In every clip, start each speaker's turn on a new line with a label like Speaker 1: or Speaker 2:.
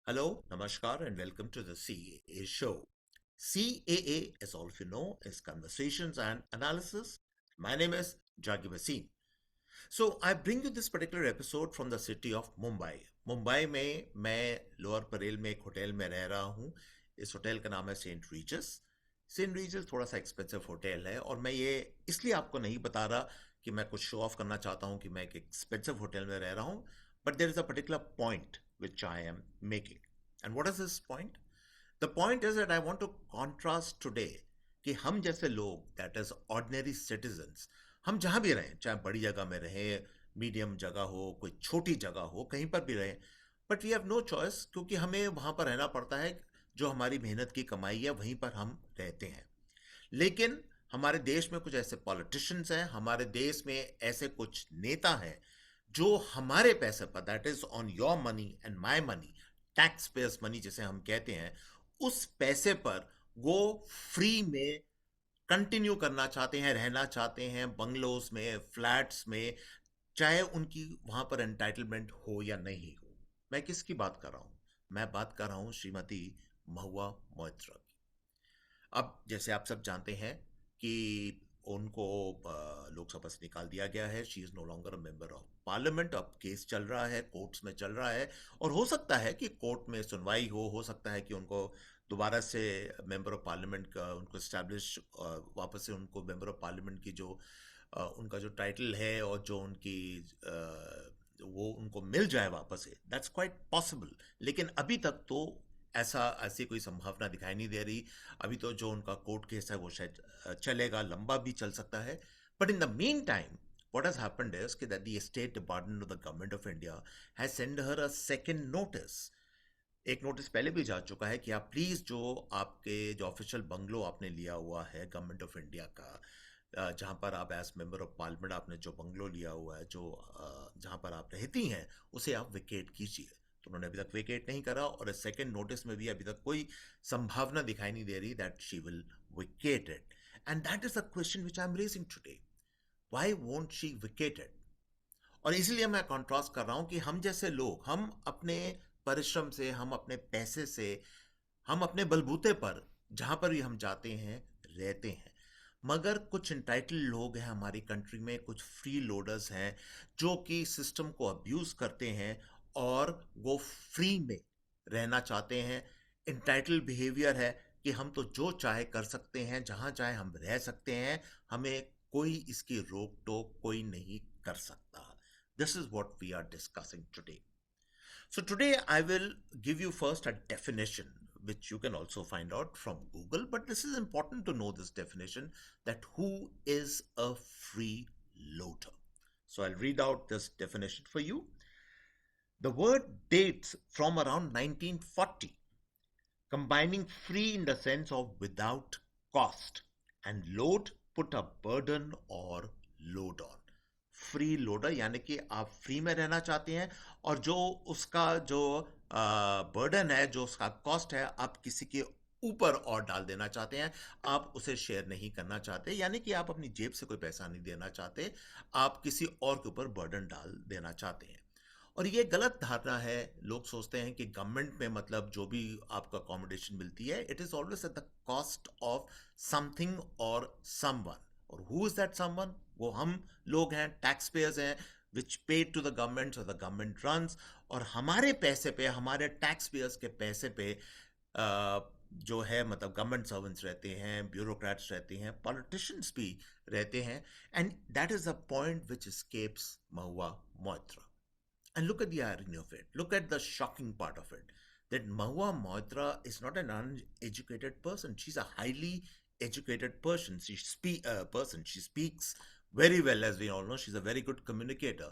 Speaker 1: Hello, Namaskar, and welcome to the CAA show. CAA, as all of you know, is Conversations and Analysis. My name is Jagi Wasim. So, I bring you this particular episode from the city of Mumbai. Mumbai में मैं lower Parel में एक hotel में रह रहा हूँ. इस hotel का नाम है सेंट रीजस. सेंट रीजस थोड़ा सा एक्सपेंसिव होटल है और मैं ये इसलिए आपको नहीं बता रहा कि मैं कुछ शो ऑफ करना चाहता हूँ कि मैं एक एक्सपेंसिव होटल में रह रहा हूँ. But there is a particular point which I am making. And what is this point? The point is that I want to contrast today कि हम जैसे लोग, दैट इज ऑर्डिनरी सिटीजन्स, हम जहाँ भी रहें, चाहे बड़ी जगह में रहें, मीडियम जगह हो, कोई छोटी जगह हो, कहीं पर भी रहें, but we have no choice, क्योंकि हमें वहाँ पर रहना पड़ता है. जो हमारी मेहनत की कमाई है वहीं पर हम रहते हैं. लेकिन हमारे देश में कुछ ऐसे पॉलिटिशियंस हैं, हमारे देश में ऐसे कुछ नेता हैं जो हमारे पैसे पर, that is on your money and my money, tax payers money जिसे हम कहते हैं, उस पैसे पर वो फ्री में कंटिन्यू करना चाहते हैं, रहना चाहते हैं, बंगलोज में, फ्लैट्स में, चाहे उनकी वहां पर एंटाइटलमेंट हो या नहीं हो. मैं किसकी बात कर रहा हूं? मैं बात कर रहा हूं श्रीमती महुआ मोइत्रा की. अब जैसे आप सब जानते हैं कि उनको लोकसभा से निकाल दिया गया है. She is no longer a member of parliament. अब केस चल रहा है, कोर्ट्स में चल रहा है, और हो सकता है कि कोर्ट में सुनवाई हो सकता है कि उनको दोबारा से मेंबर ऑफ पार्लियामेंट का उनको इस्टेब्लिश, वापस से उनको मेंबर ऑफ पार्लियामेंट की जो उनका जो टाइटल है और जो उनकी वो उनको मिल जाए वापस से. That's quite possible. लेकिन अभी तक तो ऐसी कोई संभावना दिखाई नहीं दे रही. अभी तो जो उनका कोर्ट केस है वो शायद चलेगा, लंबा भी चल सकता है. But in the mean time what has happened is that the State Department of the Government of India has sent her a second notice. एक नोटिस पहले भी जा चुका है कि आप प्लीज जो आपके जो ऑफिशियल बंगलो आपने लिया हुआ है गवर्नमेंट ऑफ इंडिया का, जहां पर आप एज मेंबर ऑफ पार्लियामेंट आपने जो बंगलो लिया हुआ है, जो जहां पर आप रहती हैं, उसे आप वेकेट कीजिए. तो उन्होंने अभी तक वेकेट नहीं करा, और इस सेकेंड नोटिस में भी अभी तक कोई संभावना दिखाई नहीं दे रही that she will vacate it. And that is the question which I M raising today. Why won't she vacate it? और इसलिए मैं कॉन्ट्रास्ट कर रहा हूं कि हम जैसे लोग, हम अपने परिश्रम से, हम अपने पैसे से, हम अपने बलबूते पर जहां पर भी हम जाते हैं, रहते हैं. मगर कुछ इंटाइटल लोग हैं हमारी कंट्री में, कुछ फ्री लोडर्स हैं जो कि सिस्टम को अब्यूज करते हैं और वो फ्री में रहना चाहते हैं. इंटाइटल बिहेवियर है कि हम तो जो चाहे कर सकते हैं, जहां चाहे हम रह सकते हैं, हमें कोई इसकी रोक टोक कोई नहीं कर सकता. This is what we are discussing today. So today I will give you first a definition which you can also find out from Google, but this is important to know this definition, that who is a freeloader. So I'll read out this definition for you. The word dates from around 1940, combining free in the sense of without cost and load, put a burden or load on. Free loader यानी कि आप free में रहना चाहते हैं, और जो उसका जो बर्डन है, जो उसका कॉस्ट है, आप किसी के ऊपर और डाल देना चाहते हैं. आप उसे शेयर नहीं करना चाहते, यानी कि आप अपनी जेब से कोई पैसा नहीं देना चाहते, आप किसी और के ऊपर बर्डन डाल देना चाहते हैं. और ये गलत धारणा है. लोग सोचते हैं कि गवर्नमेंट में मतलब जो भी आपको अकोमोडेशन मिलती है, it is always at the cost of something और समवन. और हु इज दैट समवन? वो हम लोग हैं, टैक्स पेयर्स हैं, विच पे टू द गवर्नमेंट, और द गवर्नमेंट रन्स. और हमारे पैसे पे, हमारे टैक्स पेयर्स के पैसे पे जो है, मतलब गवर्नमेंट सर्वेंट्स रहते हैं, ब्यूरोक्रेट्स रहते हैं, पॉलिटिशियंस भी रहते हैं. And that is a point which escapes Mahua Moitra. And look at the irony of it. Look at the shocking part of it. That Mahua Moitra is not an uneducated person. She's a highly educated person. She speaks very well, as we all know. She's a very good communicator.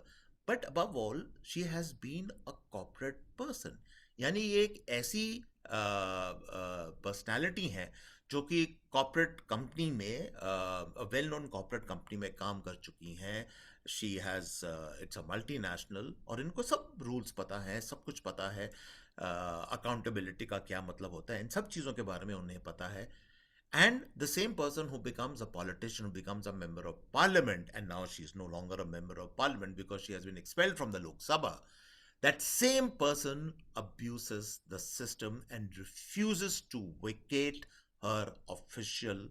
Speaker 1: But above all, she has been a corporate person. यानी ये एक ऐसी personality है जो कि corporate company में, well known corporate company में काम कर चुकी हैं. She has, it's a multinational, और इनको सब रूल्स पता है, सब कुछ पता है. अकाउंटेबिलिटी का क्या मतलब होता है, इन सब चीज़ों के बारे में उन्हें पता है. And the same person who becomes a politician, who becomes a member of parliament, and now she's no longer a member of parliament because she has been expelled from the Lok Sabha, that same person abuses the system and refuses to vacate her official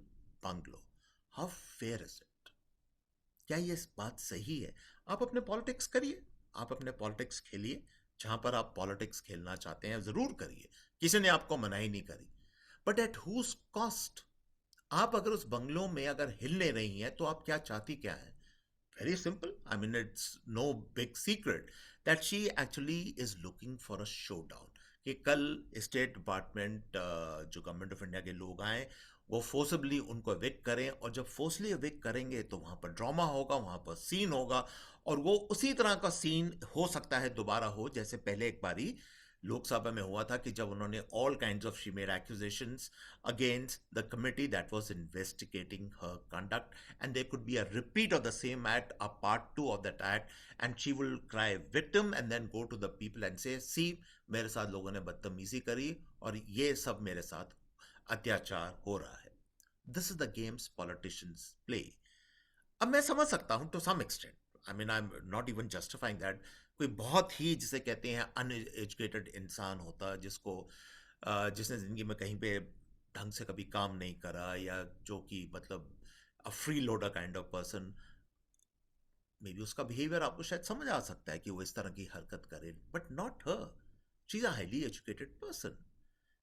Speaker 1: bungalow. How fair is it? क्या ये बात सही है? आप अपने politics करिए, आप अपने पॉलिटिक्स खेलिए, जहां पर आप पॉलिटिक्स खेलना चाहते हैं जरूर करिए, किसी ने आपको मनाही नहीं करी, बट एट हुज कॉस्ट? आप अगर उस बंगलों में अगर हिलने नहीं है तो आप क्या चाहती क्या है? Very simple. I mean, it's no big secret that she actually is looking for a showdown. कि कल स्टेट डिपार्टमेंट जो गवर्नमेंट ऑफ इंडिया के लोग आए, वो फोर्सबली उनको एविक्ट करें, और जब फोर्सली एविक्ट करेंगे तो वहाँ पर ड्रामा होगा, वहाँ पर सीन होगा, और वो उसी तरह का सीन हो सकता है दोबारा हो जैसे पहले एक बारी लोकसभा में हुआ था कि जब उन्होंने all kinds of she made accusations against the committee that was investigating her conduct, and there could be a repeat of the same act, a part 2 of that act, and she will cry victim and then go to the people and say, see, मेरे साथ लोगों ने बदतमीजी करी और ये सब मेरे साथ अत्याचार हो रहा है. This is the games politicians play. अब मैं समझ सकता हूं to some extent, I mean I am not even justifying that. कोई बहुत ही जिसे कहते हैं अनएजुकेटेड इंसान होता जिसको जिसने ज़िंदगी में कहीं पे ढंग से कभी काम नहीं करा, या जो कि मतलब a free loader kind of person, may be उसका बिहेवियर आपको शायद समझ आ सकता है कि वो इस तरह की हरकत करे, but not her. She is a highly educated person.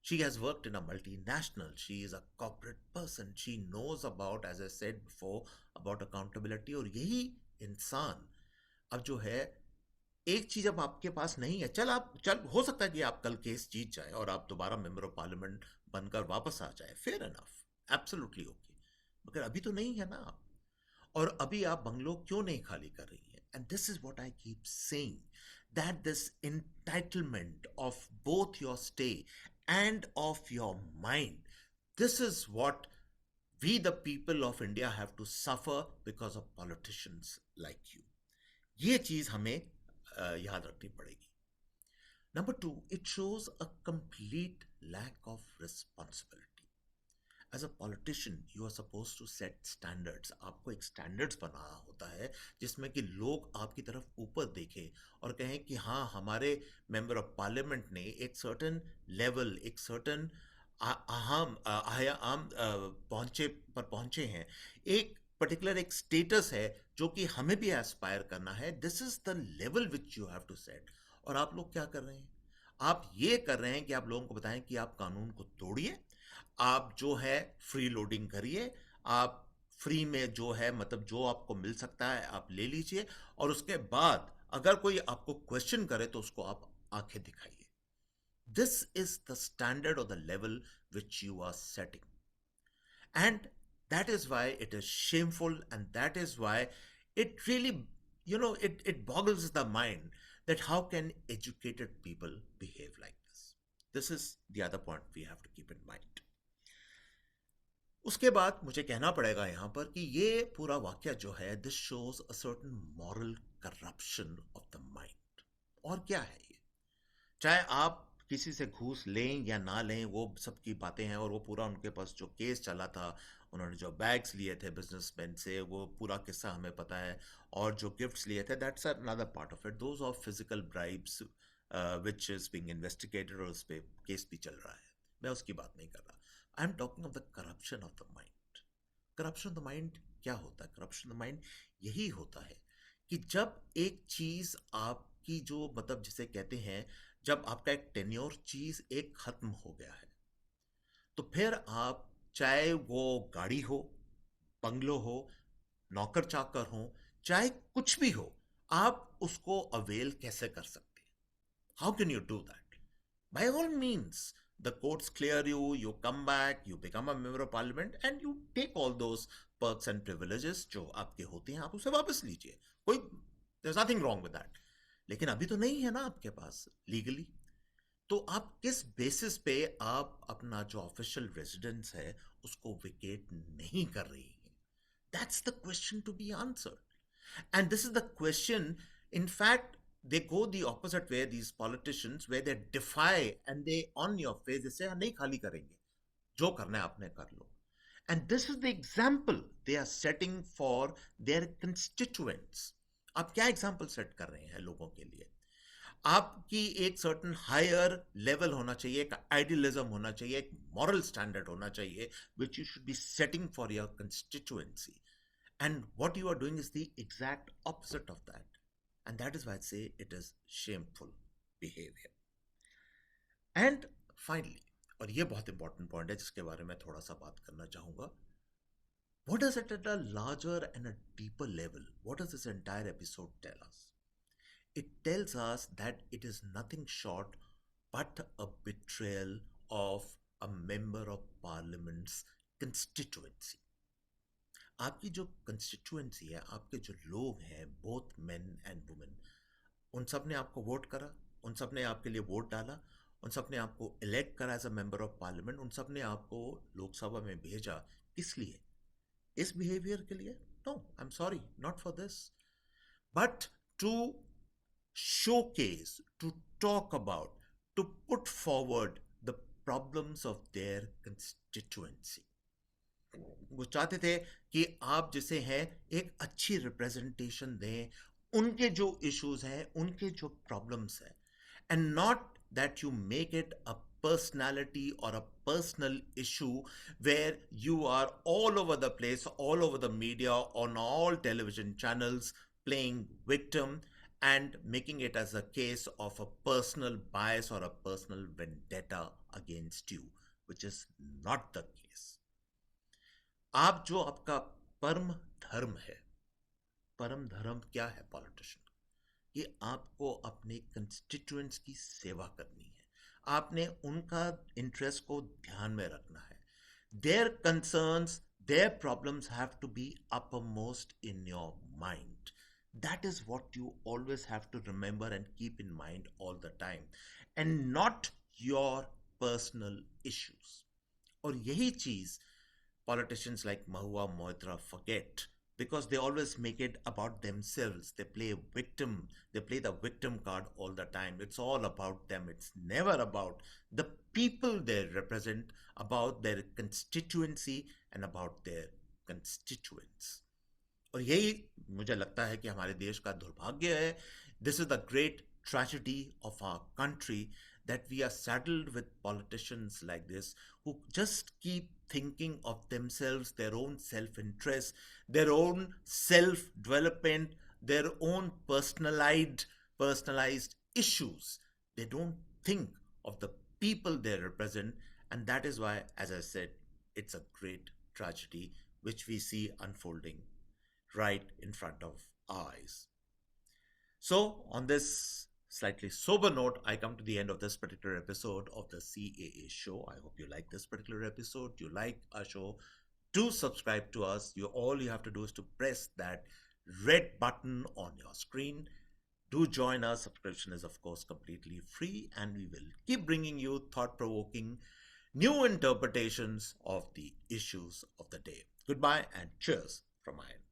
Speaker 1: She has worked in a multinational. She is a corporate person. She knows about, as I said before, about accountability. और यही इंसान अब जो है, एक चीज अब आपके पास नहीं है. चल हो सकता है कि आप कल केस जीत जाए और आप दोबारा मेंबर ऑफ पार्लियामेंट बनकर वापस आ जाए. Fair enough, absolutely okay. मगर अभी तो नहीं है ना आप. और अभी आप बंगलो क्यों नहीं खाली कर रही हैं? And this is what I keep saying, that this entitlement of both your stay and of your mind, this is what we the people of India have to suffer because of politicians like you. ये चीज हमें याद रखनी पड़ेगी. Number two, it shows a complete lack of responsibility. As a politician you are suppose to set standards. आपको एक standards बनाना होता है जिसमें कि लोग आपकी तरफ ऊपर देखें और कहें कि हाँ, हमारे मेंबर ऑफ पार्लियामेंट ने एक सर्टन लेवल, एक सर्टन आम आयाम पहुंचे पर पहुंचे हैं. एक पर्टिकुलर एक स्टेटस है जो कि हमें भी एस्पायर करना है. This is the level which you have to set. और आप लोग क्या कर रहे हैं? आप ये कर रहे हैं कि आप लोगों को बताएं कि आप कानून को तोड़िए, आप जो है फ्री लोडिंग करिए, आप फ्री में जो है मतलब जो आपको मिल सकता है आप ले लीजिए, और उसके बाद अगर कोई आपको क्वेश्चन करे तो उसको आप आंखें दिखाइए. दिस इज द स्टैंडर्ड और the level which you are setting. And that is why it is shameful, and that is why it really, it boggles the mind that how can educated people behave like this. This is the other point we have to keep in mind. उसके बाद मुझे कहना पड़ेगा यहाँ पर कि ये पूरा वाक्य जो है, this shows a certain moral corruption of the mind. और क्या है ये? चाहे आप किसी से घूस लें या ना लें, वो सबकी बातें हैं, और वो पूरा उनके पास जो केस चला था, उन्होंने जो बैग्स लिए थे बिजनेसमैन से, वो पूरा किस्सा हमें पता है, और जो गिफ्ट्स लिए थे, that's another part of it. Those are physical bribes which is being investigated, और उस पर केस भी चल रहा है. मैं उसकी बात नहीं कर रहा. I am talking of the corruption of the mind. Corruption of the mind क्या होता है? करप्शन ऑफ द माइंड यही होता है कि जब एक चीज आपकी जो मतलब जिसे कहते हैं, जब आपका एक टेन्योर चीज एक खत्म हो गया है, तो फिर आप चाहे वो गाड़ी हो, बंगलो हो, नौकर चाकर हो, चाहे कुछ भी हो, आप उसको अवेल कैसे कर सकते हैं? How can you do that? By all means, the courts clear you, you come back, you become a member of parliament, and you take all those perks and privileges जो आपके होते हैं, आप उसे वापस लीजिए. कोई, there's nothing wrong with that. लेकिन अभी तो नहीं है ना आपके पास लीगली. तो आप किस बेसिस पे आप अपना जो ऑफिशियल रेजिडेंस है उसको विकेट नहीं कर रही हैं? That's the question to be answered. And this is the question, in fact, they go the opposite way, these politicians, where they defy and they on your face they say नहीं खाली करेंगे, जो करना है आपने कर लो. And this is the example they are setting for their constituents. आप क्या एग्जाम्पल सेट कर रहे हैं लोगों के लिए? आपकी एक सर्टन हायर लेवल होना चाहिए, एक आइडियलिज्म होना चाहिए, एक मॉरल स्टैंडर्ड होना चाहिए which you should be setting for your constituency. And what you are doing is the exact opposite of that. And that is why I say it is shameful behavior. And finally, और ये बहुत important point है जिसके बारे में थोड़ा सा बात करना चाहूंगा. What does it at a larger and a deeper level? What does this entire episode tell us? It tells us that it is nothing short but a betrayal of a member of parliament's constituency. आपकी जो constituency है, आपके जो लोग हैं, both men and women, उन सब ने आपको वोट करा, उन सब ने आपके लिए वोट डाला, उन सब ने आपको इलेक्ट करा as a member of parliament, उन सब ने आपको लोकसभा में भेजा. किस लिए? इस बिहेवियर के लिए? No, I am sorry, not for this, but to showcase, to talk about, to put forward the problems of their constituency. वो चाहते थे कि आप जैसे हैं एक अच्छी रिप्रेजेंटेशन दें, उनके जो इश्यूज हैं, उनके जो प्रॉब्लम्स हैं, and not that you make it a personality or a personal issue where you are all over the place, all over the media, on all television channels, playing victim and making it as a case of a personal bias or a personal vendetta against you, which is not the case. आप जो आपका परम धर्म है, परम धर्म क्या है पॉलिटिशियन? कि आपको अपने कंस्टिट्यूएंट्स की सेवा करनी है, आपने उनका इंटरेस्ट को ध्यान में रखना है. Their concerns, their problems have to be uppermost in your mind. That is what you always have to remember and keep in mind all the time, and not your personal issues. और यही चीज politicians like Mahua Moitra forget, because they always make it about themselves. They play victim, they play the victim card all the time. It's all about them. It's never about the people they represent, about their constituency and about their constituents. और यही मुझे लगता है कि हमारे देश का दुर्भाग्य है. This is the great tragedy of our country, that we are saddled with politicians like this who just keep thinking of themselves, their own self-interest, their own self-development, their own personalized issues. They don't think of the people they represent, and that is why, as I said, it's a great tragedy which we see unfolding right in front of our eyes. So, on this slightly sober note, I come to the end of this particular episode of the CAA show. I hope you like this particular episode. You like our show. Do subscribe to us. All you have to do is to press that red button on your screen. Do join us. Subscription is, of course, completely free, and we will keep bringing you thought-provoking new interpretations of the issues of the day. Goodbye and cheers from my end.